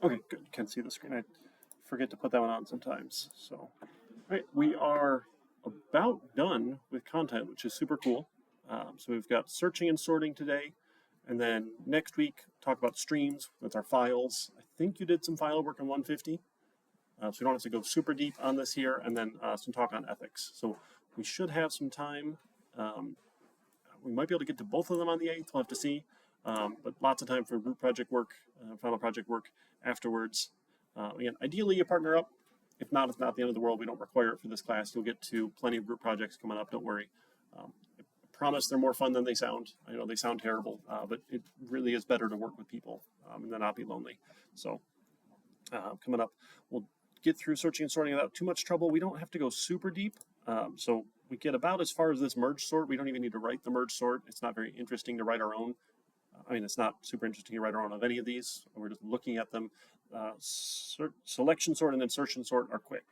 Okay, good. You can see the screen. I forget to put that one on sometimes. So, all right, we are about done with content, which is super cool. So we've got searching and sorting today, and then next week talk about streams. That's our files. I think you did some file work on 150, so we don't have to go super deep on this here, and then some talk on ethics. So we should have some time. We might be able to get to both of them on the 8th. We'll have to see. But lots of time for group project work, final project work afterwards. Again, ideally you partner up. If not, it's not the end of the world. We don't require it for this class. You'll get to plenty of group projects coming up. Don't worry. I promise they're more fun than they sound. I know they sound terrible, but it really is better to work with people and then not be lonely. So coming up, we'll get through searching and sorting without too much trouble. We don't have to go super deep. So we get about as far as this merge sort. We don't even need to write the merge sort. It's not very interesting to write our own. It's not super interesting to write our own of any of these. We're just looking at them. Selection sort and insertion sort are quick.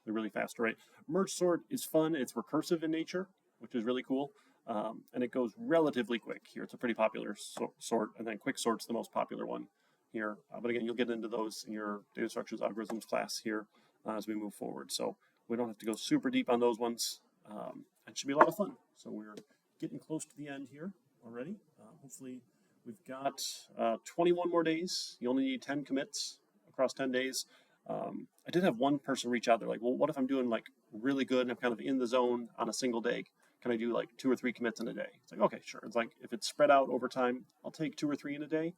They're really fast to write. Merge sort is fun. It's recursive in nature, which is really cool. And it goes relatively quick here. It's a pretty popular sort, and then quick sort's the most popular one here. But again, you'll get into those in your data structures algorithms class here as we move forward. So we don't have to go super deep on those ones. It should be a lot of fun. So we're getting close to the end here already. Hopefully we've got 21 more days. You only need 10 commits across 10 days. I did have one person reach out. They're like, well, what if I'm doing like really good and I'm kind of in the zone on a single day? Can I do like 2 or 3 commits in a day? It's like, okay, sure. It's like, if it's spread out over time, I'll take 2 or 3 in a day.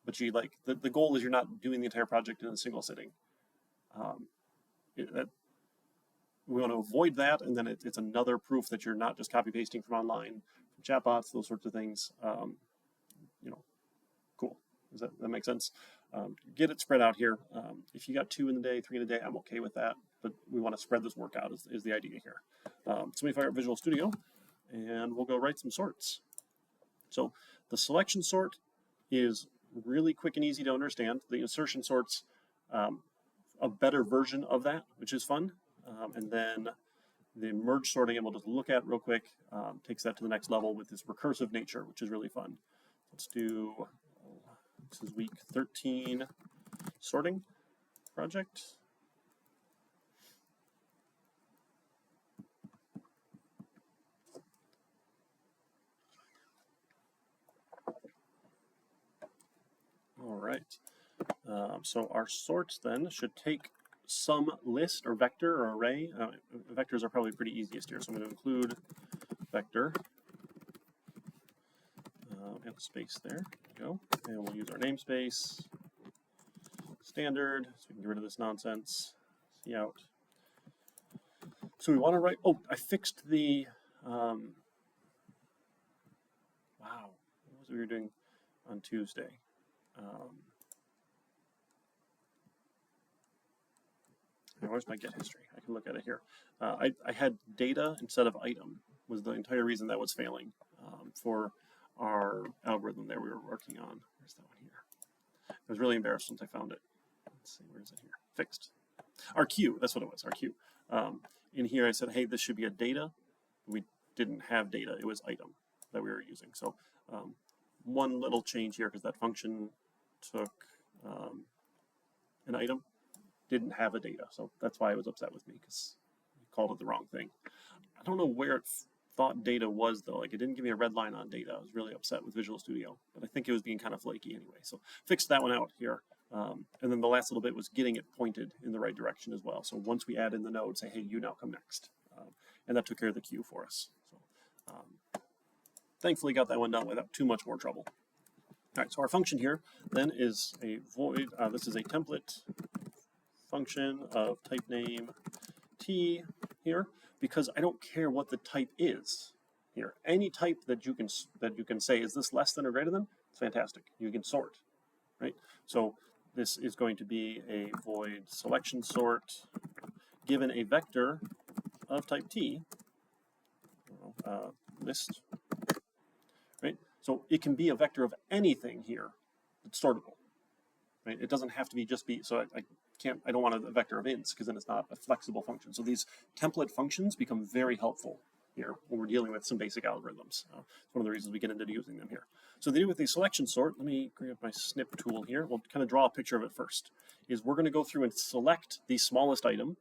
But you like, the goal is you're not doing the entire project in a single sitting. We want to avoid that, and then it's another proof that you're not just copy pasting from online, from chatbots, those sorts of things. Cool. Does that make sense? Get it spread out here. If you got 2 in the day, 3 in a day, I'm okay with that. But we want to spread this work out is the idea here. So let me fire up Visual Studio, and we'll go write some sorts. So the selection sort is really quick and easy to understand. The insertion sort's a better version of that, which is fun. And then the merge sorting, and we'll just look at real quick, takes that to the next level with this recursive nature, which is really fun. Let's do, this is week 13 sorting project. All right. So our sorts then should take some list or vector or array. Vectors are probably pretty easiest here, so I'm going to include vector and a space there. There we go. And we'll use our namespace standard so we can get rid of this nonsense. See out. So we want to write. Oh, I fixed the. Wow, what was it we were doing on Tuesday? Where's my get history? I can look at it here. I had data instead of item was the entire reason that was failing for our algorithm there we were working on. Where's that one here? I was really embarrassed once I found it. Let's see, where is it here? Fixed. Our queue, that's what it was, our queue. In here I said, hey, this should be a data. We didn't have data, it was item that we were using. So one little change here, because that function took an item, didn't have a data. So that's why I was upset with me, because I called it the wrong thing. I don't know where it thought data was, though. Like, it didn't give me a red line on data. I was really upset with Visual Studio, but I think it was being kind of flaky anyway. So fixed that one out here. And then the last little bit was getting it pointed in the right direction as well. So once we add in the node, say, hey, you now come next. And that took care of the queue for us. So thankfully got that one done without too much more trouble. All right, so our function here then is a void. This is a template function of type name t here, because I don't care what the type is here. Any type that you can say, is this less than or greater than? It's fantastic. You can sort, right? So this is going to be a void selection sort given a vector of type t, list, right? So it can be a vector of anything here that's sortable, right? It doesn't have to be just be, so I don't want a vector of ints, because then it's not a flexible function. So these template functions become very helpful here when we're dealing with some basic algorithms. It's one of the reasons we get into using them here. So the deal with the selection sort, let me grab my snip tool here. We'll kind of draw a picture of it first. Is we're going to go through and select the smallest item,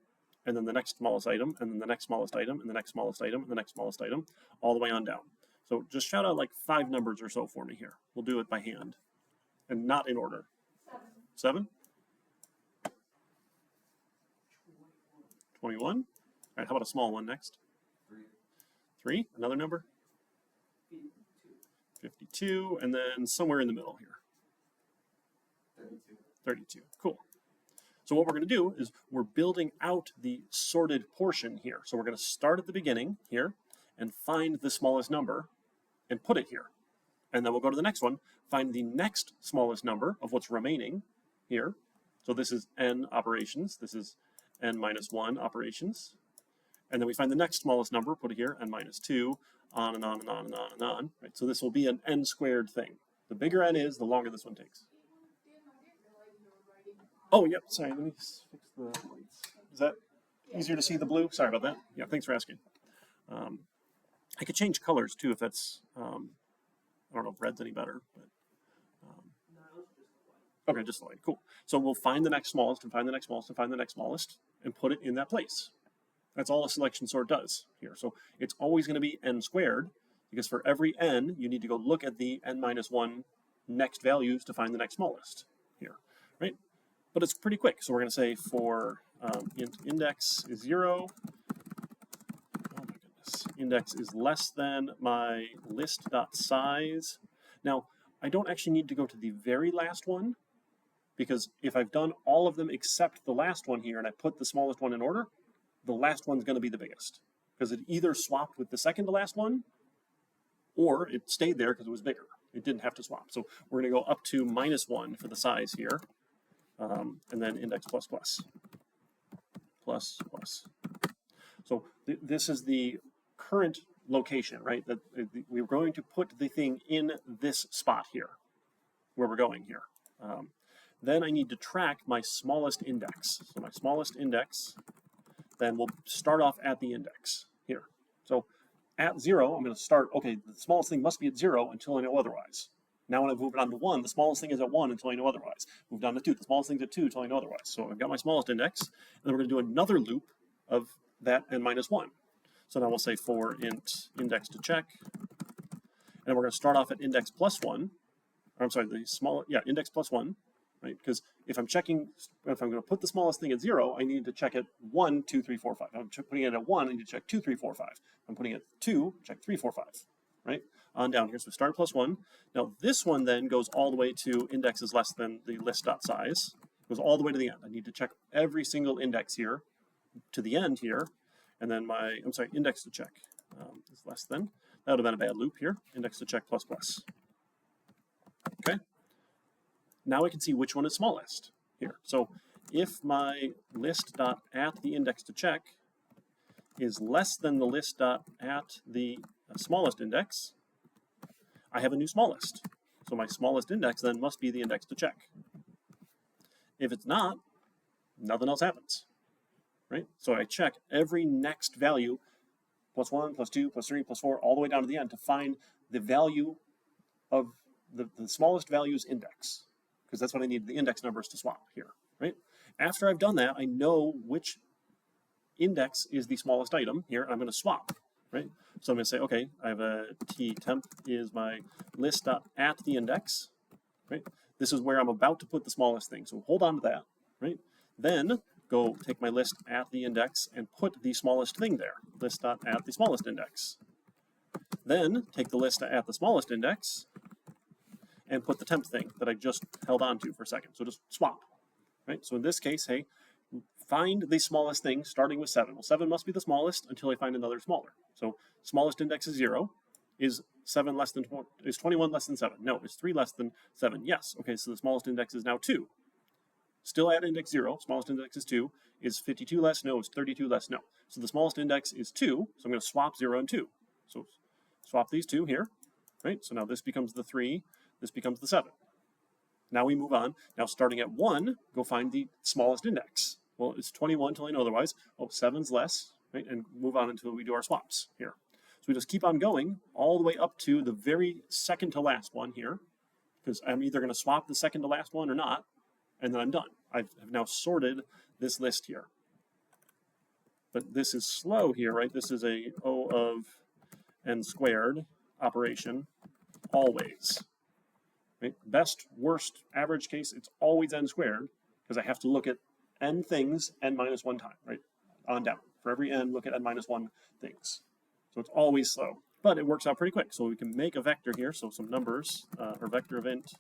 and then the next smallest item, and then the next smallest item, and the next smallest item, and the next smallest item, all the way on down. So just shout out like 5 numbers or so for me here. We'll do it by hand, and not in order. 7? 21? All right, how about a small one next? 3? Another number? 52, and then somewhere in the middle here. 32. Cool. So what we're going to do is we're building out the sorted portion here. So we're going to start at the beginning here and find the smallest number and put it here. And then we'll go to the next one, find the next smallest number of what's remaining here. So this is n operations. This is n minus 1 operations. And then we find the next smallest number, put it here, n minus 2, on and on and on and on and on. Right? So this will be an n squared thing. The bigger n is, the longer this one takes. Oh, yep, sorry, let me fix the lights. Is that easier to see the blue? Sorry about that. Yeah, thanks for asking. I could change colors too if that's, I don't know if red's any better. But, okay, just the light, cool. So we'll find the next smallest and find the next smallest and find the next smallest and put it in that place. That's all a selection sort does here. So it's always going to be n squared, because for every n, you need to go look at the n minus 1 next values to find the next smallest here, right? But it's pretty quick. So we're going to say for int index is 0. Oh my goodness. Index is less than my list.size. Now, I don't actually need to go to the very last one, because if I've done all of them except the last one here and I put the smallest one in order, the last one's going to be the biggest, because it either swapped with the second to last one or it stayed there because it was bigger. It didn't have to swap. So we're going to go up to -1 for the size here, and then index plus plus. So this is the current location, right? That we're going to put the thing in this spot here, where we're going here. Then I need to track my smallest index. So my smallest index, then we'll start off at the index here. So at 0, I'm going to start, okay, the smallest thing must be at 0 until I know otherwise. Now when I've moved on to 1, the smallest thing is at 1 until I know otherwise. Moved on to 2, the smallest thing's at 2 until I know otherwise. So I've got my smallest index, and then we're going to do another loop of that n minus 1. So now we'll say for int index to check, and we're going to start off at index plus 1, or I'm sorry, index plus 1, right? Because if I'm going to put the smallest thing at 0, I need to check it 1, 2, 3, 4, 5. If I'm putting it at 1, I need to check 2, 3, 4, 5. If I'm putting it at 2, check 3, 4, 5, right? On down here, so we start plus 1. Now this one then goes all the way to index is less than the list.size. Goes all the way to the end. I need to check every single index here to the end here, and then index to check is less than. That would have been a bad loop here. Index to check plus plus. Okay. Now I can see which one is smallest here. So if my list.at the index to check is less than the list.at the smallest index, I have a new smallest. So my smallest index then must be the index to check. If it's not, nothing else happens, right? So I check every next value, plus 1, plus 2, plus 3, plus 4, all the way down to the end to find the value of the smallest value's index, because that's what I need the index numbers to swap here, right? After I've done that, I know which index is the smallest item here, and I'm going to swap, right? So I'm going to say, okay, I have a t temp is my list.at the index, right? This is where I'm about to put the smallest thing, so hold on to that, right? Then go take my list at the index and put the smallest thing there, list.at the smallest index. Then take the list at the smallest index and put the temp thing that I just held on to for a second. So just swap, right? So in this case, hey, find the smallest thing starting with 7. Well, 7 must be the smallest until I find another smaller. So smallest index is 0. Is 21 less than 7? No. Is 3 less than 7? Yes. Okay, so the smallest index is now 2. Still at index 0, smallest index is 2. Is 52 less? No. Is 32 less? No. So the smallest index is 2, so I'm going to swap 0 and 2. So swap these two here, right? So now this becomes the 3, this becomes the 7. Now we move on. Now starting at 1, go find the smallest index. Well, it's 21 until I know otherwise. Oh, 7's less, right? And move on until we do our swaps here. So we just keep on going all the way up to the very second to last one here, because I'm either going to swap the second to last one or not, and then I'm done. I've now sorted this list here. But this is slow here, right? This is a O of n squared operation, always. Right? Best, worst, average case, it's always n squared, because I have to look at n things n minus one time, right? On down. For every n, look at n minus one things. So it's always slow, but it works out pretty quick. So we can make a vector here, so some numbers, or vector of int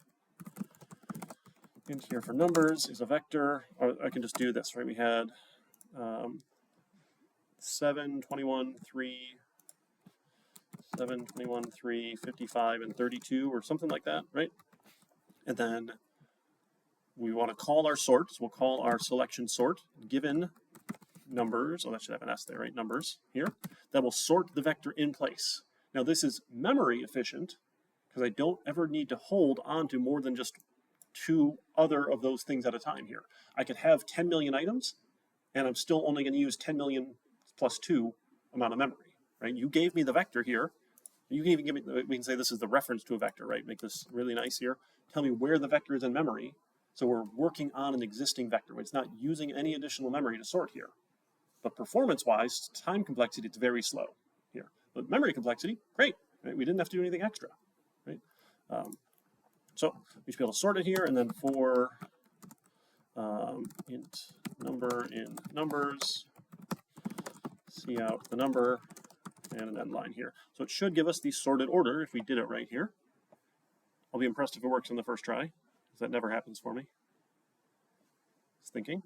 here for numbers is a vector, or I can just do this, right? We had 7, 21, 3, 7, 21, 3, 55, and 32, or something like that, right? And then we want to call our sort, so we'll call our selection sort, given numbers, oh, that should have an S there, right? Numbers here, that will sort the vector in place. Now this is memory efficient, because I don't ever need to hold on to more than just 2 other of those things at a time here. I could have 10 million items, and I'm still only going to use 10 million plus 2 amount of memory, right? You gave me the vector here. You can even give me, we can say this is the reference to a vector, right? Make this really nice here. Tell me where the vector is in memory. So we're working on an existing vector. It's not using any additional memory to sort here. But performance-wise, time complexity, it's very slow here. But memory complexity, great, right? We didn't have to do anything extra, right? So we should be able to sort it here, and then for int number in numbers, see out the number, and an end line here. So it should give us the sorted order if we did it right here. I'll be impressed if it works on the first try, because that never happens for me. It's thinking.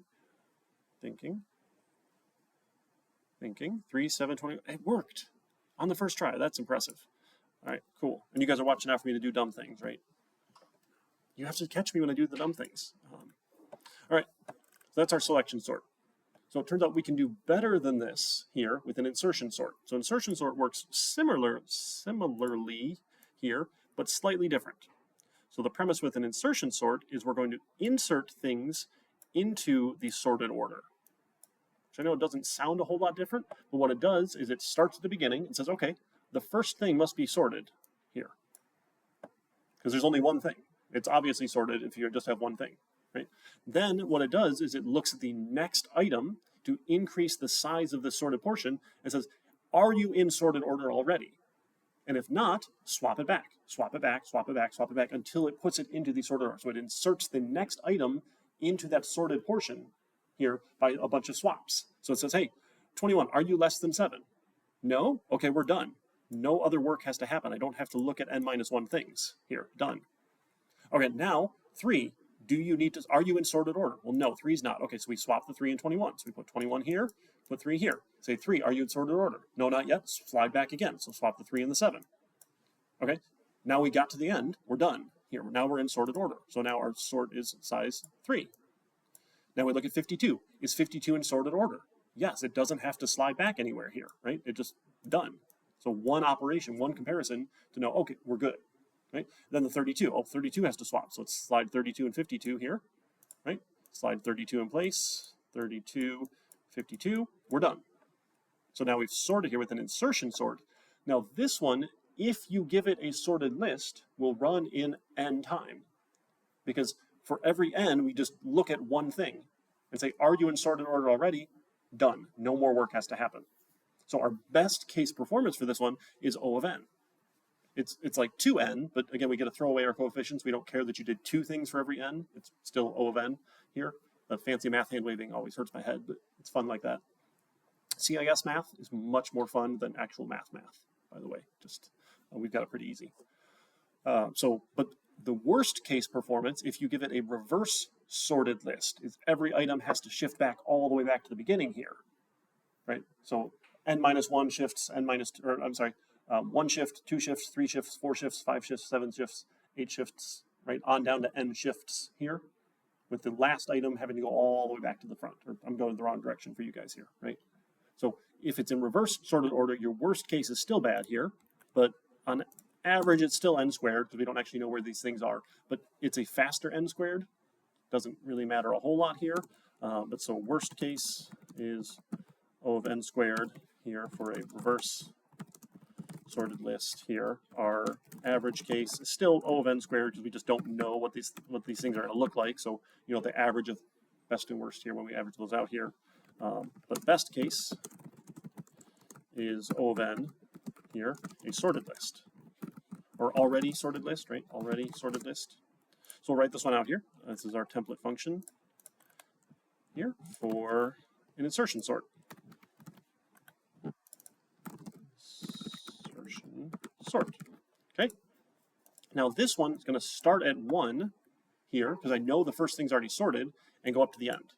3, 7, 20. It worked on the first try. That's impressive. All right, cool. And you guys are watching out for me to do dumb things, right? You have to catch me when I do the dumb things. All right, so that's our selection sort. So it turns out we can do better than this here with an insertion sort. So insertion sort works similarly here, but slightly different. So the premise with an insertion sort is we're going to insert things into the sorted order. Which I know it doesn't sound a whole lot different, but what it does is it starts at the beginning and says, okay, the first thing must be sorted here. Because there's only one thing. It's obviously sorted if you just have one thing, right? Then what it does is it looks at the next item to increase the size of the sorted portion and says, are you in sorted order already? And if not, swap it back, swap it back, swap it back, swap it back until it puts it into the sorted order. So it inserts the next item into that sorted portion here by a bunch of swaps. So it says, hey, 21, are you less than 7? No? Okay, we're done. No other work has to happen. I don't have to look at n minus 1 things here. Done. Okay, now 3. Are you in sorted order? Well, no, 3 is not. Okay, so we swap the 3 and 21. So we put 21 here, put 3 here. Say 3, are you in sorted order? No, not yet. Slide back again. So swap the 3 and the 7. Okay, now we got to the end. We're done. Here, now we're in sorted order. So now our sort is size 3. Now we look at 52. Is 52 in sorted order? Yes, it doesn't have to slide back anywhere here, right? It just done. So one operation, one comparison to know, okay, we're good, right? Then the 32. Oh, 32 has to swap. So let's slide 32 and 52 here, right? Slide 32 in place, 32, 52, we're done. So now we've sorted here with an insertion sort. Now this one, if you give it a sorted list, will run in n time. Because for every n, we just look at one thing and say, are you in sorted order already? Done. No more work has to happen. So our best case performance for this one is O of n. It's like 2n, but again, we get to throw away our coefficients. We don't care that you did 2 things for every n. It's still O of n here. The fancy math hand waving always hurts my head, but it's fun like that. CIS math is much more fun than actual math, by the way. Just we've got it pretty easy. But the worst case performance, if you give it a reverse sorted list, is every item has to shift back all the way back to the beginning here, right? So n minus 1 shifts, n minus, or I'm sorry, 1 shift, 2 shifts, 3 shifts, 4 shifts, 5 shifts, 7 shifts, 8 shifts, right? On down to n shifts here, with the last item having to go all the way back to the front. Or I'm going the wrong direction for you guys here, right? So if it's in reverse sorted order, your worst case is still bad here, but on average, it's still n squared, because we don't actually know where these things are, but it's a faster n squared. Doesn't really matter a whole lot here, but so worst case is O of n squared here for a reverse sorted list here, our average case is still O of n squared because we just don't know what these things are going to look like. So, you know, the average of best and worst here when we average those out here. But best case is O of n here, a sorted list. Or already sorted list, right? Already sorted list. So we'll write this one out here. This is our template function here for an insertion sort. Insertion sort. Okay. Now this one is going to start at 1 here because I know the first thing's already sorted and go up to the end.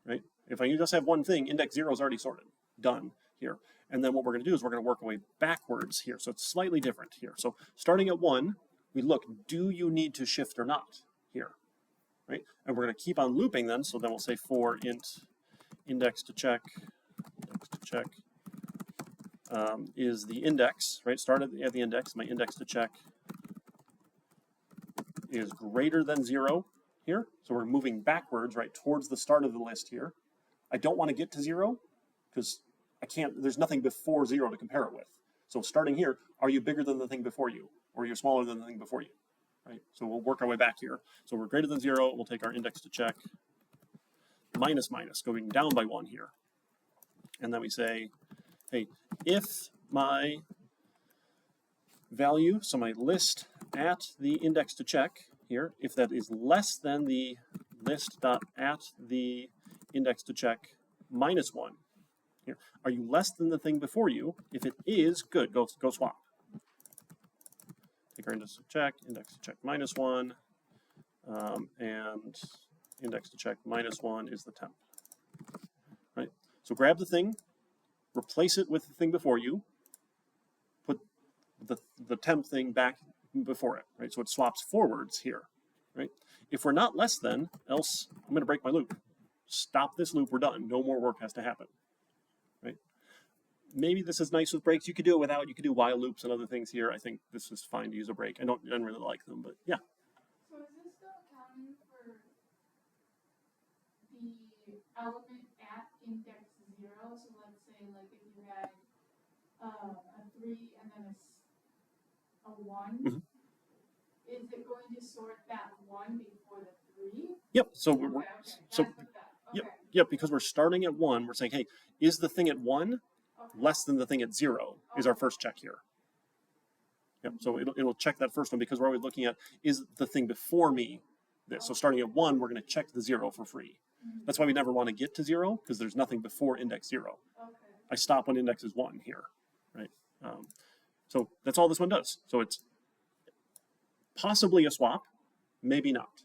Right? If I just have one thing, index 0 is already sorted. Done here. And then what we're going to do is we're going to work our way backwards here. So it's slightly different here. So starting at 1, we look, do you need to shift or not here? Right? And we're going to keep on looping then. So then we'll say for int index to check is the index, right? Start at the index. My index to check is greater than 0 here. So we're moving backwards, right, towards the start of the list here. I don't want to get to 0 because I can't, there's nothing before 0 to compare it with. So starting here, are you bigger than the thing before you? Or you're smaller than the thing before you? Right? So we'll work our way back here. So we're greater than 0, we'll take our index to check, minus, going down by 1 here. And then we say, hey, if my value, so my list at the index to check here, if that is less than the list dot at the index to check minus 1, here, are you less than the thing before you? If it is, good, go swap. Take our index to check minus 1, and index to check minus 1 is the temp. Right? So grab the thing, replace it with the thing before you, put the temp thing back before it, right? So it swaps forwards here, right? If we're not less than, else I'm going to break my loop. Stop this loop, we're done. No more work has to happen, right? Maybe this is nice with breaks. You could do it without. You could do while loops and other things here. I think this is fine to use a break. I don't really like them, but yeah. So is this still accounting for the element at index 0? So let's say like if you had a 3 and then a 1, Mm-hmm. Is it going to sort that 1 before the 3? Yep. So Okay, we're okay. so That's what that, okay. yep, because we're starting at 1. We're saying, hey, is the thing at 1 Okay. less than the thing at 0 is our first check here. Yep. So it'll check that first one because we're always looking at, is the thing before me this? So starting at 1, we're going to check the 0 for free. That's why we never want to get to 0 because there's nothing before index 0. Okay. I stop when index is 1 here, right? So that's all this one does. So it's possibly a swap, maybe not.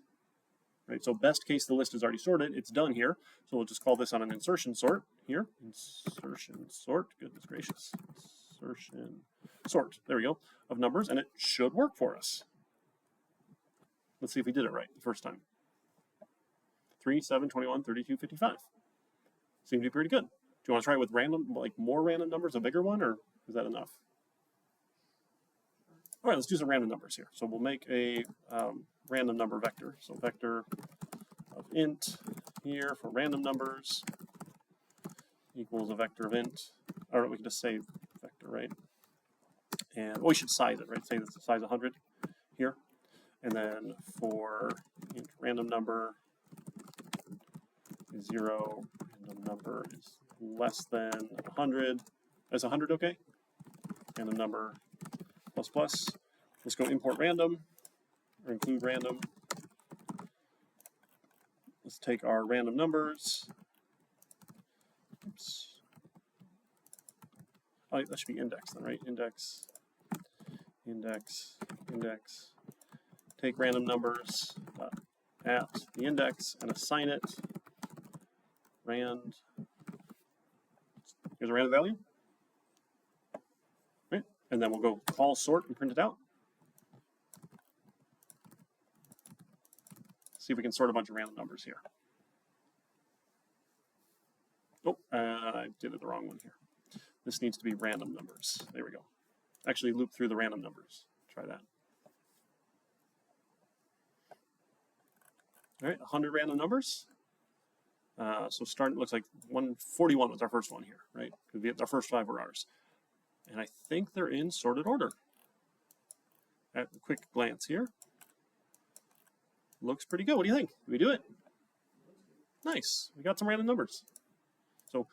Right, so best case, the list is already sorted. It's done here. So we'll just call this on an insertion sort here. Insertion sort, goodness gracious. Insertion sort, there we go, of numbers, and it should work for us. Let's see if we did it right the first time. 3, 7, 21, 32, 55. Seemed to be pretty good. Do you want to try it with random, like more random numbers, a bigger one, or is that enough? All right, let's do some random numbers here. So we'll make a random number vector. So vector of int here for random numbers equals a vector of int. Or we can just say vector, right? And we should size it, right? Say that's the size 100 here. And then for int random number is 0, random number is less than 100. Is 100 okay? Random number plus plus. Let's go import random or include random. Let's take our random numbers. Oops. Oh, that should be index then, right? Index, index, index. Take random numbers at the index and assign it rand. Here's a random value. Right? And then we'll go call sort and print it out. See if we can sort a bunch of random numbers here. Oh, I did it the wrong one here. This needs to be random numbers. There we go. Actually loop through the random numbers. Try that. All right, 100 random numbers. So starting, looks like 141 was our first one here, right? Our first 5 were ours. And I think they're in sorted order. At a quick glance here. Looks pretty good. What do you think? Did we do it? Nice. We got some random numbers. So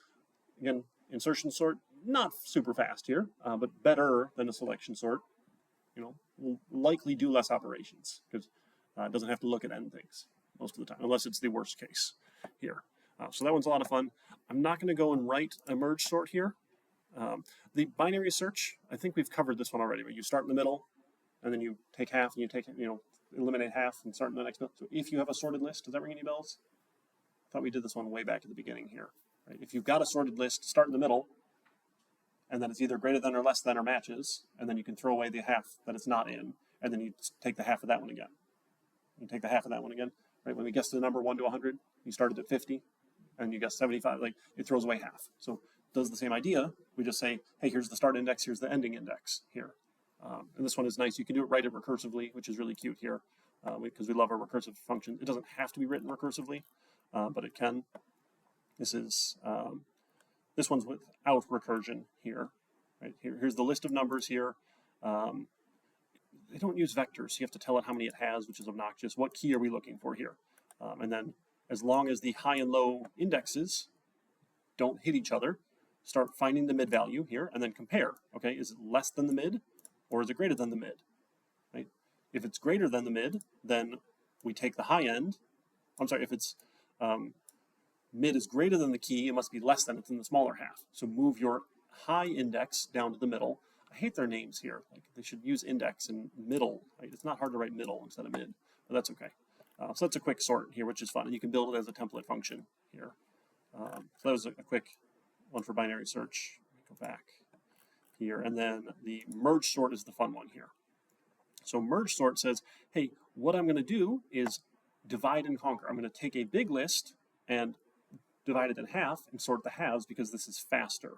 again, insertion sort, not super fast here, but better than a selection sort. You know, will likely do less operations because it doesn't have to look at end things most of the time, unless it's the worst case here. So that one's a lot of fun. I'm not going to go and write a merge sort here. The binary search, I think we've covered this one already, but you start in the middle, and then you take half, and you take, eliminate half and start in the next middle. So if you have a sorted list, does that ring any bells? I thought we did this one way back at the beginning here. Right? If you've got a sorted list, start in the middle, and then it's either greater than or less than or matches, and then you can throw away the half that it's not in, and then you take the half of that one again. You take the half of that one again. Right? When we guess the number 1 to 100, you started at 50, and you guess 75. Like it throws away half. So it does the same idea. We just say, hey, here's the start index, here's the ending index here. And this one is nice. You can do it write it recursively, which is really cute here, because we love our recursive function. It doesn't have to be written recursively, but it can. This is this one's without recursion here. Right here's the list of numbers here. They don't use vectors. So you have to tell it how many it has, which is obnoxious. What key are we looking for here? And then as long as the high and low indexes don't hit each other, start finding the mid value here and then compare. Okay, is it less than the mid or is it greater than the mid? Right? If it's greater than the mid, then we take the high end. I'm sorry, if it's mid is greater than the key, it must be less than it's in the smaller half. So move your high index down to the middle. I hate their names here. Like they should use index and middle. Right? It's not hard to write middle instead of mid, but that's okay. So that's a quick sort here, which is fun. And you can build it as a template function here. So that was a quick one for binary search. Go back here. And then the merge sort is the fun one here. So merge sort says, hey, what I'm going to do is divide and conquer. I'm going to take a big list and divide it in half and sort the halves because this is faster.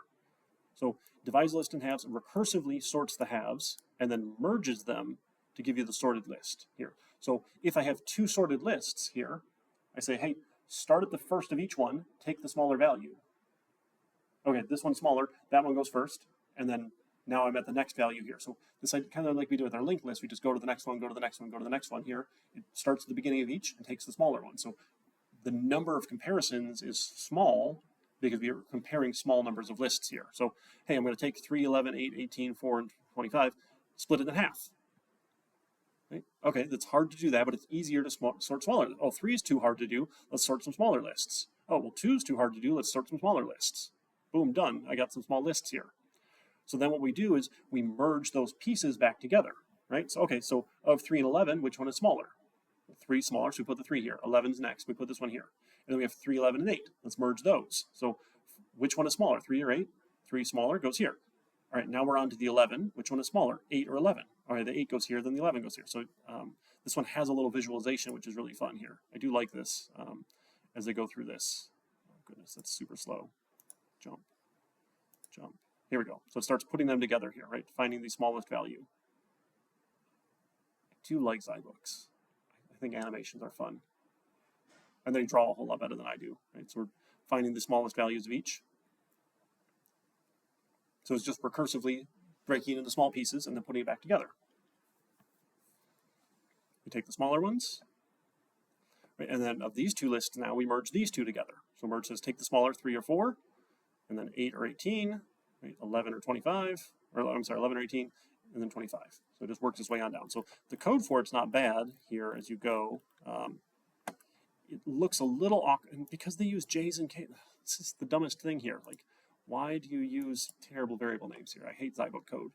So divides the list in halves, recursively sorts the halves, and then merges them to give you the sorted list here. So if I have 2 sorted lists here, I say, hey, start at the first of each one, take the smaller value. Okay, this one's smaller, that one goes first, and then now I'm at the next value here. So this kind of like we do with our linked list, we just go to the next one, go to the next one, go to the next one here. It starts at the beginning of each and takes the smaller one. So the number of comparisons is small because we are comparing small numbers of lists here. So, hey, I'm going to take 3, 11, 8, 18, 4, and 25, split it in half. Right? Okay, that's hard to do that, but it's easier to sort smaller. Oh, 3 is too hard to do. Let's sort some smaller lists. Oh, well, 2 is too hard to do. Let's sort some smaller lists. Boom, done. I got some small lists here. So then what we do is we merge those pieces back together, right? So, okay, so of 3 and 11, which one is smaller? 3 smaller, so we put the 3 here. 11's next, we put this one here. And then we have 3, 11, and 8. Let's merge those. So which one is smaller, 3 or 8? 3 smaller goes here. All right, now we're on to the 11. Which one is smaller, 8 or 11? All right, the 8 goes here, then the 11 goes here. So this one has a little visualization, which is really fun here. I do like this as they go through this. Oh, goodness, that's super slow. Jump, jump. Here we go. So it starts putting them together here, right? Finding the smallest value. I do like Zybooks. I think animations are fun. And they draw a whole lot better than I do, right? So we're finding the smallest values of each. So it's just recursively breaking into small pieces and then putting it back together. We take the smaller ones, right? And then of these 2 lists now, we merge these 2 together. So merge says take the smaller 3 or 4, and then 8 or 18, right? 11 or 25, or I'm sorry, 11 or 18, and then 25. So it just works its way on down. So the code for it's not bad here as you go. It looks a little awkward because they use J's and K's. This is the dumbest thing here. Like, why do you use terrible variable names here? I hate Zybook code.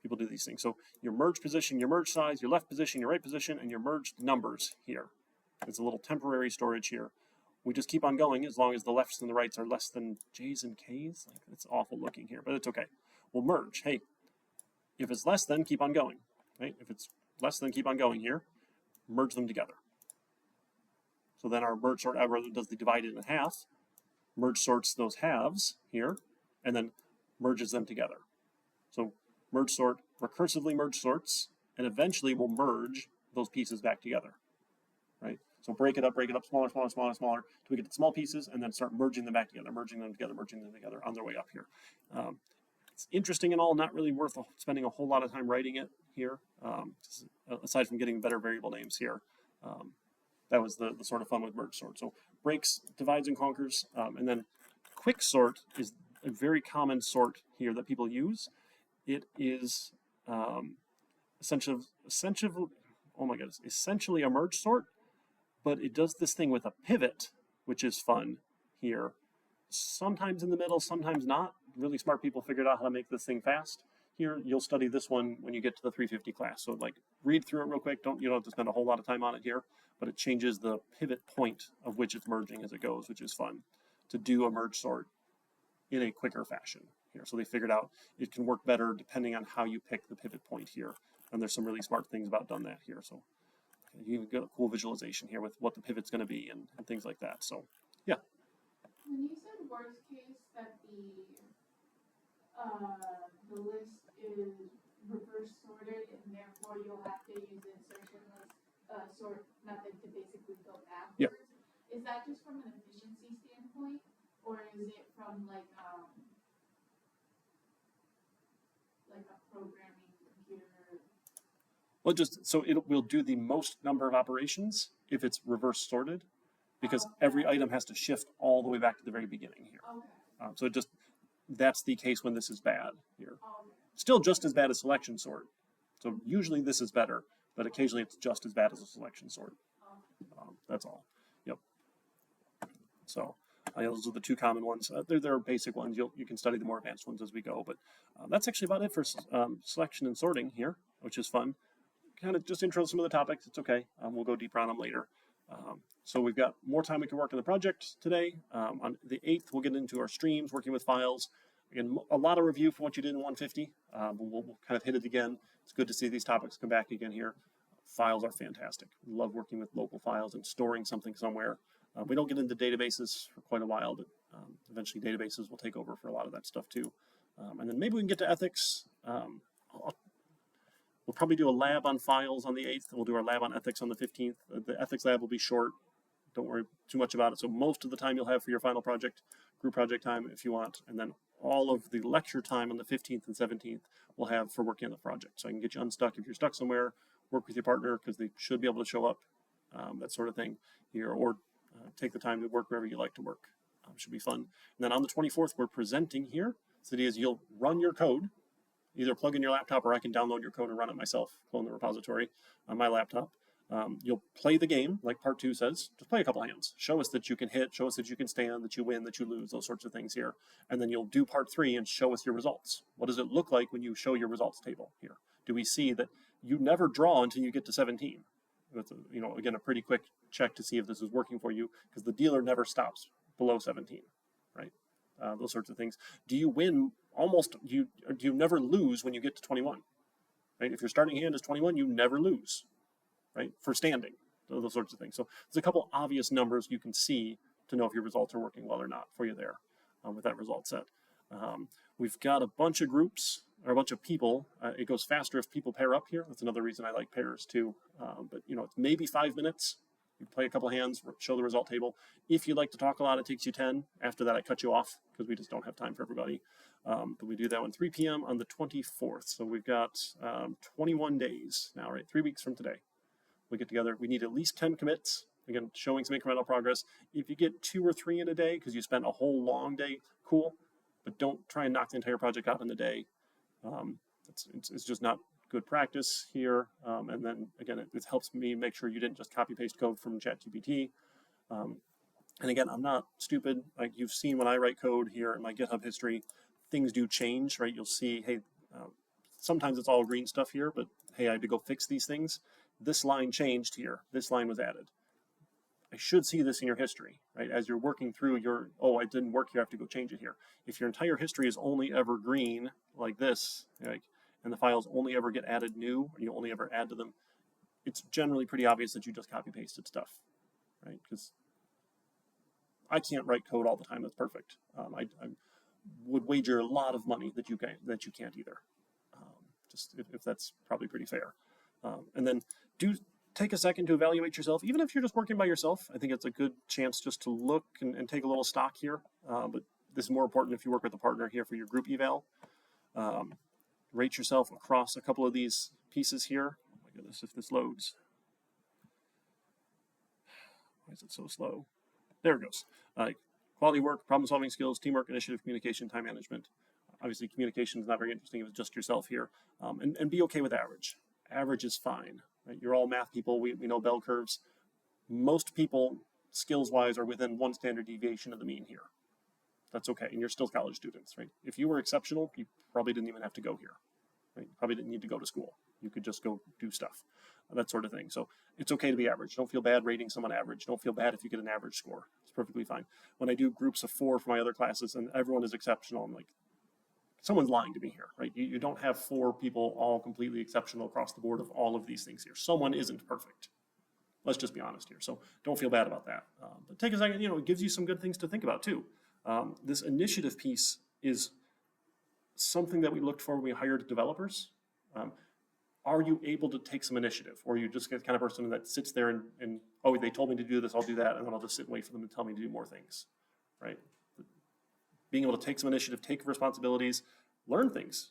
People do these things. So your merge position, your merge size, your left position, your right position, and your merged numbers here. It's a little temporary storage here. We just keep on going as long as the lefts and the rights are less than J's and K's. Like, it's awful looking here, but it's okay. We'll merge. Hey, if it's less than, keep on going. Right? If it's less than, keep on going here. Merge them together. So then our merge sort algorithm does the divide it in half, merge sorts those halves here, and then merges them together. So merge sort recursively merge sorts, and eventually we'll merge those pieces back together, right? So break it up, smaller, smaller, smaller, smaller, till we get to small pieces, and then start merging them back together, merging them together on their way up here. It's interesting and all, not really worth spending a whole lot of time writing it here, aside from getting better variable names here. That was the sort of fun with merge sort. So breaks, divides, and conquers. And then quick sort is a very common sort here that people use. It is essentially a merge sort, but it does this thing with a pivot, which is fun here. Sometimes in the middle, sometimes not. Really smart people figured out how to make this thing fast. Here, you'll study this one when you get to the 350 class. So like read through it real quick. You don't have to spend a whole lot of time on it here, but it changes the pivot point of which it's merging as it goes, which is fun to do a merge sort in a quicker fashion here. So they figured out it can work better depending on how you pick the pivot point here. And there's some really smart things about done that here. So you even get a cool visualization here with what the pivot's going to be and things like that. So yeah. When you said worst case that the list is reverse sorted and therefore you'll have to use the insertion list sort method to basically go backwards. Yep. Is that just from an efficiency standpoint, or is it from like a programming computer? Well, so it will do the most number of operations if it's reverse sorted, because every item has to shift all the way back to the very beginning here. Okay. So that's the case when this is bad here. Okay. Still just as bad as selection sort. So usually this is better, but occasionally it's just as bad as a selection sort. That's all. Yep. So those are the two common ones. They're basic ones. You can study the more advanced ones as we go, but that's actually about it for selection and sorting here, which is fun. Kind of just intro some of the topics. It's okay. We'll go deeper on them later. So we've got more time we can work on the project today. On the 8th, we'll get into our streams, working with files. Again, a lot of review from what you did in 150. But we'll kind of hit it again. It's good to see these topics come back again here. Files are fantastic. We love working with local files and storing something somewhere. We don't get into databases for quite a while, but eventually databases will take over for a lot of that stuff too. And then maybe we can get to ethics. We'll probably do a lab on files on the 8th, and we'll do our lab on ethics on the 15th. The ethics lab will be short. Don't worry too much about it. So most of the time you'll have for your final project, group project time if you want, and then all of the lecture time on the 15th and 17th we'll have for working on the project. So I can get you unstuck if you're stuck somewhere, work with your partner because they should be able to show up, that sort of thing here, or take the time to work wherever you like to work. Should be fun. And then on the 24th, we're presenting here. So the idea is you'll run your code, either plug in your laptop or I can download your code and run it myself, clone the repository on my laptop. You'll play the game, like part 2 says. Just play a couple hands. Show us that you can hit, show us that you can stand, that you win, that you lose, those sorts of things here. And then you'll do part 3 and show us your results. What does it look like when you show your results table here? Do we see that you never draw until you get to 17? That's again, a pretty quick check to see if this is working for you, because the dealer never stops below 17, right? Those sorts of things. Do you win do you never lose when you get to 21, right? If your starting hand is 21, you never lose, right? For standing, those sorts of things. So there's a couple obvious numbers you can see to know if your results are working well or not for you there with that result set. We've got a bunch of groups or a bunch of people. It goes faster if people pair up here. That's another reason I like pairs too. But it's maybe 5 minutes. You play a couple hands, show the result table. If you like to talk a lot, it takes you 10. After that, I cut you off because we just don't have time for everybody. But we do that one 3 p.m. on the 24th. So we've got 21 days now, right? 3 weeks from today. We get together. We need at least 10 commits. Again, showing some incremental progress. If you get 2 or 3 in a day because you spent a whole long day, cool. But don't try and knock the entire project out in a day. It's just not good practice here. And then again, it helps me make sure you didn't just copy paste code from ChatGPT. And again, I'm not stupid. Like you've seen when I write code here in my GitHub history, things do change, right? You'll see, hey, sometimes it's all green stuff here, but hey, I had to go fix these things. This line changed here. This line was added. I should see this in your history, right? As you're working through it didn't work here, I have to go change it here. If your entire history is only ever green like this, and the files only ever get added new, or you only ever add to them, it's generally pretty obvious that you just copy pasted stuff, right? Because I can't write code all the time that's perfect. I would wager a lot of money that you can't either. Just if that's probably pretty fair. And then do take a second to evaluate yourself, even if you're just working by yourself. I think it's a good chance just to look and take a little stock here. But this is more important if you work with a partner here for your group eval. Rate yourself across a couple of these pieces here. Oh my goodness, if this loads. Why is it so slow? There it goes. Quality work, problem solving skills, teamwork, initiative, communication, time management. Obviously, communication is not very interesting if it's just yourself here. And be okay with average. Average is fine. Right? You're all math people. We know bell curves. Most people, skills-wise, are within one standard deviation of the mean here. That's okay, and you're still college students, right? If you were exceptional, you probably didn't even have to go here, right? You probably didn't need to go to school. You could just go do stuff, that sort of thing. So it's okay to be average. Don't feel bad rating someone average. Don't feel bad if you get an average score. It's perfectly fine. When I do groups of 4 for my other classes and everyone is exceptional, I'm like, someone's lying to me here, right? You don't have 4 people all completely exceptional across the board of all of these things here. Someone isn't perfect. Let's just be honest here. So don't feel bad about that. But take a second, it gives you some good things to think about too. This initiative piece is something that we looked for when we hired developers. Are you able to take some initiative, or you just get the kind of person that sits there and oh, they told me to do this, I'll do that, and then I'll just sit and wait for them to tell me to do more things, right? Being able to take some initiative, take responsibilities, learn things.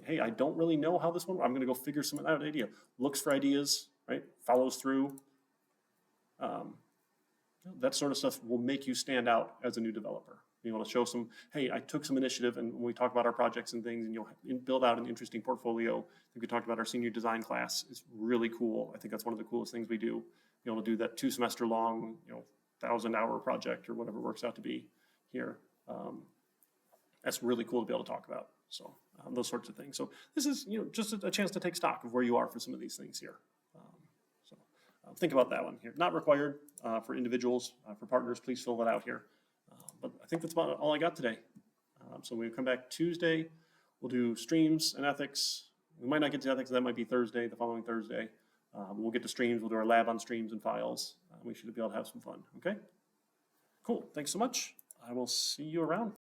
Hey, I don't really know how this one, I'm going to go figure some idea. Looks for ideas, right? Follows through. That sort of stuff will make you stand out as a new developer. Being able to show some, hey, I took some initiative, and when we talk about our projects and things, and you'll build out an interesting portfolio. I think we talked about our senior design class is really cool. I think that's one of the coolest things we do. Be able to do that 2-semester long, 1,000-hour project or whatever it works out to be here. That's really cool to be able to talk about. So those sorts of things. So this is just a chance to take stock of where you are for some of these things here. Think about that one here. Not required for individuals. For partners, please fill that out here. But I think that's about all I got today. So when we come back Tuesday, we'll do streams and ethics. We might not get to ethics. That might be Thursday, the following Thursday. We'll get to streams. We'll do our lab on streams and files. We should be able to have some fun. Okay? Cool. Thanks so much. I will see you around.